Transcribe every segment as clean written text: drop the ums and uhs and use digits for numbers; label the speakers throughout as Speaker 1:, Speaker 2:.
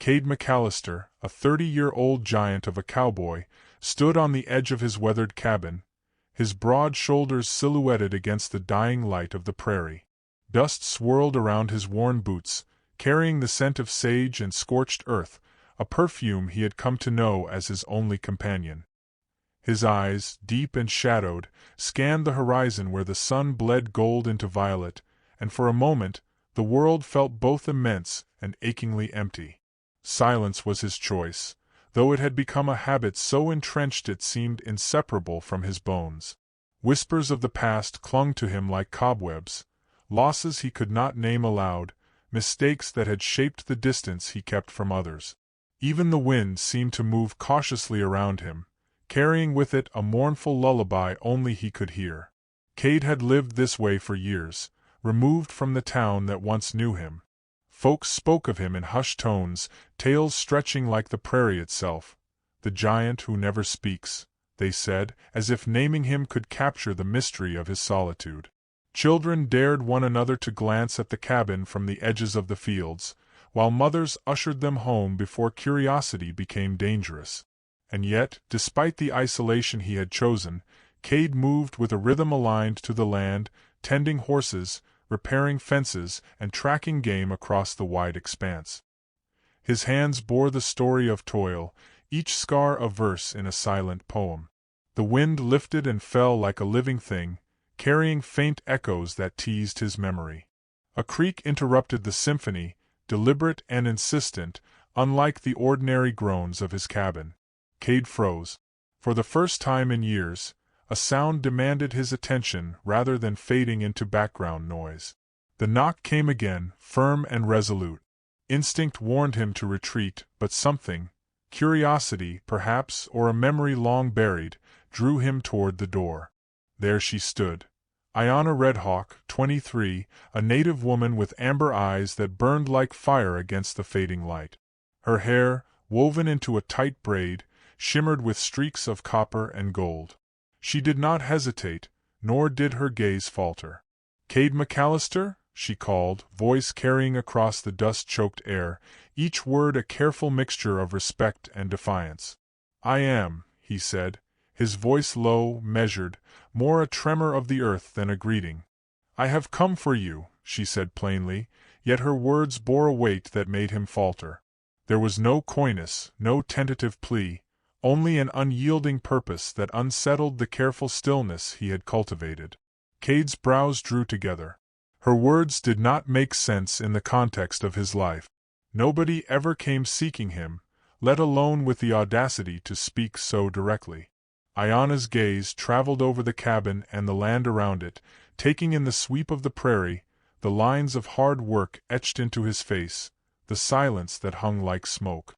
Speaker 1: Cade McAllister, a 30-year-old giant of a cowboy, stood on the edge of his weathered cabin, his broad shoulders silhouetted against the dying light of the prairie. Dust swirled around his worn boots, carrying the scent of sage and scorched earth, a perfume he had come to know as his only companion. His eyes, deep and shadowed, scanned the horizon where the sun bled gold into violet, and for a moment, the world felt both immense and achingly empty. Silence was his choice, though it had become a habit so entrenched it seemed inseparable from his bones. Whispers of the past clung to him like cobwebs, losses he could not name aloud, mistakes that had shaped the distance he kept from others. Even the wind seemed to move cautiously around him, carrying with it a mournful lullaby only he could hear. Cade had lived this way for years, removed from the town that once knew him. Folks spoke of him in hushed tones, tales stretching like the prairie itself. The giant who never speaks, they said, as if naming him could capture the mystery of his solitude. Children dared one another to glance at the cabin from the edges of the fields, while mothers ushered them home before curiosity became dangerous. And yet, despite the isolation he had chosen, Cade moved with a rhythm aligned to the land, tending horses, repairing fences, and tracking game across the wide expanse. His hands bore the story of toil, each scar a verse in a silent poem. The wind lifted and fell like a living thing, carrying faint echoes that teased his memory. A creak interrupted the symphony, deliberate and insistent, unlike the ordinary groans of his cabin. Cade froze. For the first time in years, a sound demanded his attention rather than fading into background noise. The knock came again, firm and resolute. Instinct warned him to retreat, but something, curiosity, perhaps, or a memory long buried, drew him toward the door. There she stood. Ayanna Redhawk, 23, a native woman with amber eyes that burned like fire against the fading light. Her hair, woven into a tight braid, shimmered with streaks of copper and gold. She did not hesitate, nor did her gaze falter. "Cade McAllister?" she called, voice carrying across the dust-choked air, each word a careful mixture of respect and defiance. "I am," he said, his voice low, measured, more a tremor of the earth than a greeting. "I have come for you," she said plainly, yet her words bore a weight that made him falter. There was no coyness, no tentative plea, only an unyielding purpose that unsettled the careful stillness he had cultivated. Cade's brows drew together. Her words did not make sense in the context of his life. Nobody ever came seeking him, let alone with the audacity to speak so directly. Ayanna's gaze traveled over the cabin and the land around it, taking in the sweep of the prairie, the lines of hard work etched into his face, the silence that hung like smoke.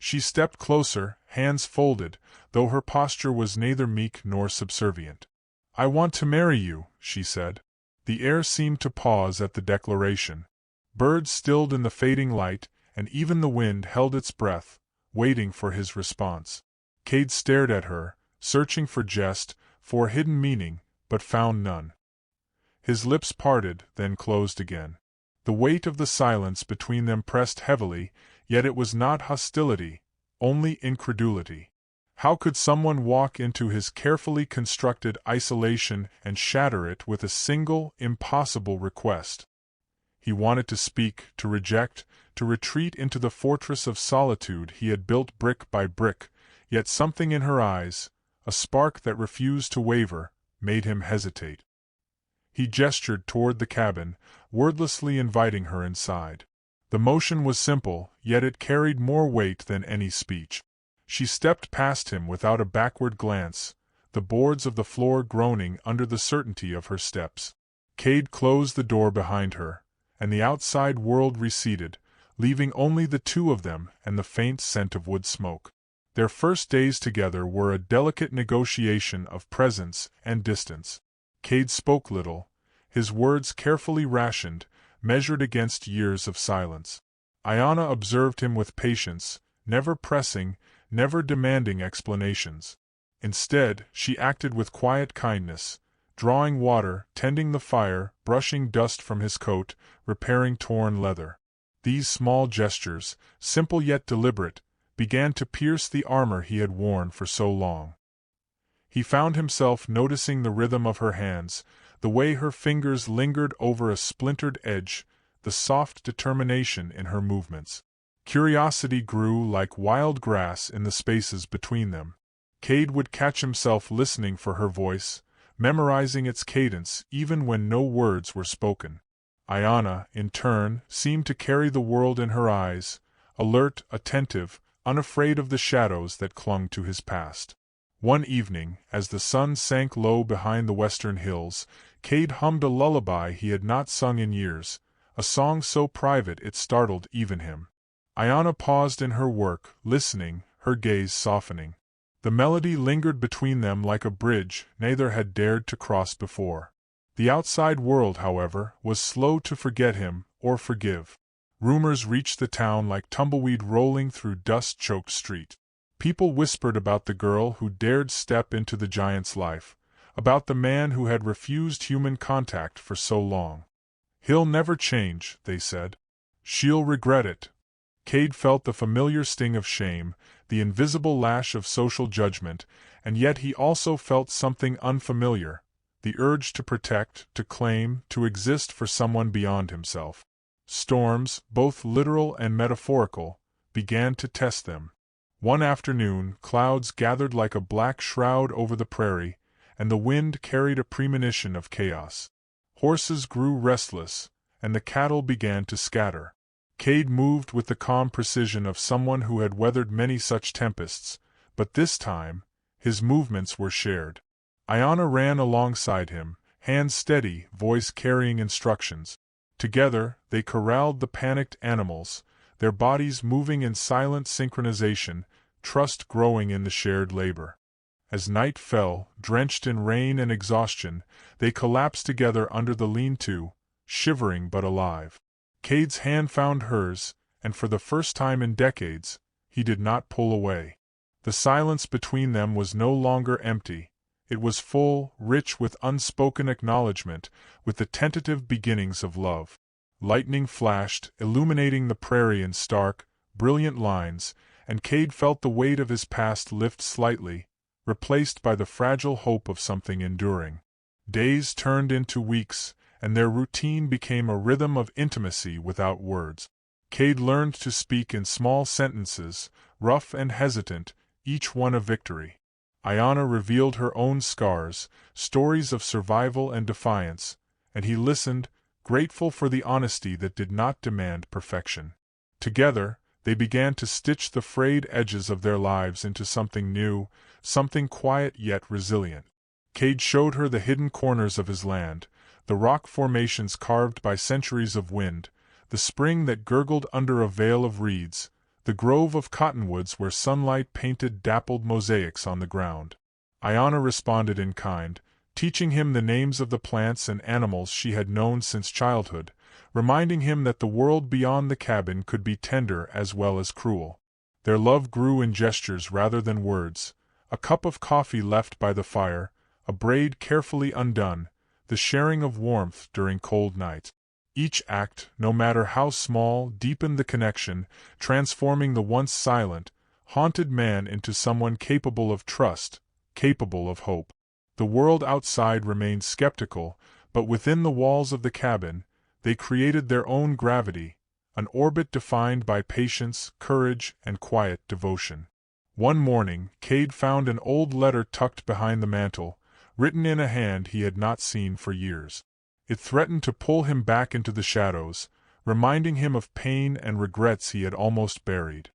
Speaker 1: She stepped closer, hands folded, though her posture was neither meek nor subservient. "I want to marry you," she said. The air seemed to pause at the declaration. Birds stilled in the fading light, and even the wind held its breath, waiting for his response. Cade stared at her, searching for jest, for hidden meaning, but found none. His lips parted, then closed again. The weight of the silence between them pressed heavily, yet it was not hostility, only incredulity. How could someone walk into his carefully constructed isolation and shatter it with a single, impossible request? He wanted to speak, to reject, to retreat into the fortress of solitude he had built brick by brick, yet something in her eyes, a spark that refused to waver, made him hesitate. He gestured toward the cabin, wordlessly inviting her inside. The motion was simple, yet it carried more weight than any speech. She stepped past him without a backward glance, the boards of the floor groaning under the certainty of her steps. Cade closed the door behind her, and the outside world receded, leaving only the two of them and the faint scent of wood smoke. Their first days together were a delicate negotiation of presence and distance. Cade spoke little, his words carefully rationed, measured against years of silence. Ayanna observed him with patience, never pressing, never demanding explanations. Instead, she acted with quiet kindness, drawing water, tending the fire, brushing dust from his coat, repairing torn leather. These small gestures, simple yet deliberate, began to pierce the armor he had worn for so long. He found himself noticing the rhythm of her hands, the way her fingers lingered over a splintered edge, the soft determination in her movements. Curiosity grew like wild grass in the spaces between them. Cade would catch himself listening for her voice, memorizing its cadence even when no words were spoken. Ayanna, in turn, seemed to carry the world in her eyes, alert, attentive, unafraid of the shadows that clung to his past. One evening, as the sun sank low behind the western hills, Cade hummed a lullaby he had not sung in years, a song so private it startled even him. Ayanna paused in her work, listening, her gaze softening. The melody lingered between them like a bridge neither had dared to cross before. The outside world, however, was slow to forget him or forgive. Rumors reached the town like tumbleweed rolling through dust-choked street. People whispered about the girl who dared step into the giant's life, about the man who had refused human contact for so long. "He'll never change," they said. "She'll regret it." Cade felt the familiar sting of shame, the invisible lash of social judgment, and yet he also felt something unfamiliar, the urge to protect, to claim, to exist for someone beyond himself. Storms, both literal and metaphorical, began to test them. One afternoon, clouds gathered like a black shroud over the prairie, and the wind carried a premonition of chaos. Horses grew restless, and the cattle began to scatter. Cade moved with the calm precision of someone who had weathered many such tempests, but this time, his movements were shared. Ayanna ran alongside him, hands steady, voice carrying instructions. Together, they corralled the panicked animals, their bodies moving in silent synchronization, trust growing in the shared labor. As night fell, drenched in rain and exhaustion, they collapsed together under the lean-to, shivering but alive. Cade's hand found hers, and for the first time in decades, he did not pull away. The silence between them was no longer empty. It was full, rich with unspoken acknowledgement, with the tentative beginnings of love. Lightning flashed, illuminating the prairie in stark, brilliant lines, and Cade felt the weight of his past lift slightly, replaced by the fragile hope of something enduring. Days turned into weeks, and their routine became a rhythm of intimacy without words. Cade learned to speak in small sentences, rough and hesitant, each one a victory. Ayanna revealed her own scars, stories of survival and defiance, and he listened, grateful for the honesty that did not demand perfection. Together, they began to stitch the frayed edges of their lives into something new, something quiet yet resilient. Cade showed her the hidden corners of his land, the rock formations carved by centuries of wind, the spring that gurgled under a veil of reeds, the grove of cottonwoods where sunlight painted dappled mosaics on the ground. Ayanna responded in kind, teaching him the names of the plants and animals she had known since childhood, reminding him that the world beyond the cabin could be tender as well as cruel. Their love grew in gestures rather than words, a cup of coffee left by the fire, a braid carefully undone, the sharing of warmth during cold nights. Each act, no matter how small, deepened the connection, transforming the once silent, haunted man into someone capable of trust, capable of hope. The world outside remained skeptical, but within the walls of the cabin, they created their own gravity, an orbit defined by patience, courage, and quiet devotion. One morning, Cade found an old letter tucked behind the mantel, written in a hand he had not seen for years. It threatened to pull him back into the shadows, reminding him of pain and regrets he had almost buried.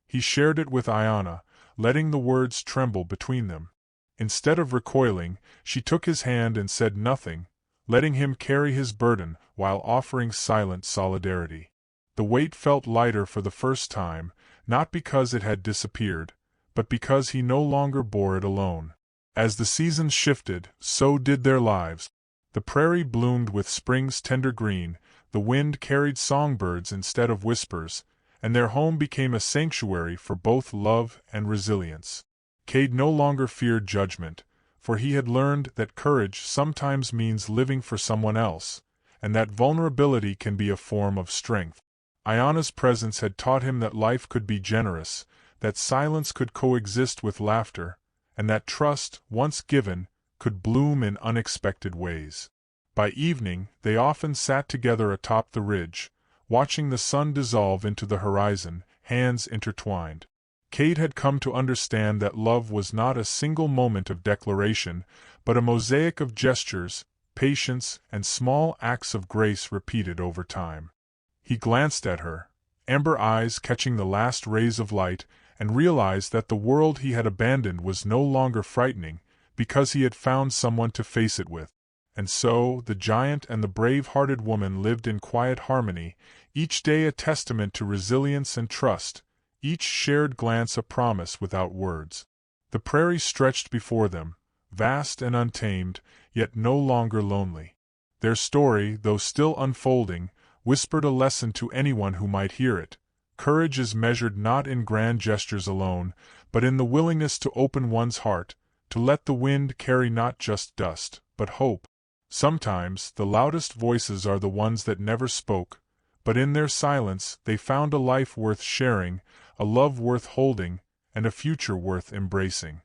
Speaker 1: He shared it with Ayanna, letting the words tremble between them. Instead of recoiling, she took his hand and said nothing, letting him carry his burden while offering silent solidarity. The weight felt lighter for the first time, not because it had disappeared, but because he no longer bore it alone. As the seasons shifted, so did their lives. The prairie bloomed with spring's tender green, the wind carried songbirds instead of whispers, and their home became a sanctuary for both love and resilience. Cade no longer feared judgment, for he had learned that courage sometimes means living for someone else, and that vulnerability can be a form of strength. Ayana's presence had taught him that life could be generous, that silence could coexist with laughter, and that trust, once given, could bloom in unexpected ways. By evening, they often sat together atop the ridge, watching the sun dissolve into the horizon, hands intertwined. Cade had come to understand that love was not a single moment of declaration, but a mosaic of gestures, patience, and small acts of grace repeated over time. He glanced at her, amber eyes catching the last rays of light, and realized that the world he had abandoned was no longer frightening, because he had found someone to face it with. And so, the giant and the brave-hearted woman lived in quiet harmony, each day a testament to resilience and trust, each shared glance a promise without words. The prairie stretched before them, vast and untamed, yet no longer lonely. Their story, though still unfolding, whispered a lesson to anyone who might hear it. Courage is measured not in grand gestures alone, but in the willingness to open one's heart, to let the wind carry not just dust, but hope. Sometimes, the loudest voices are the ones that never spoke, but in their silence they found a life worth sharing, a love worth holding, and a future worth embracing.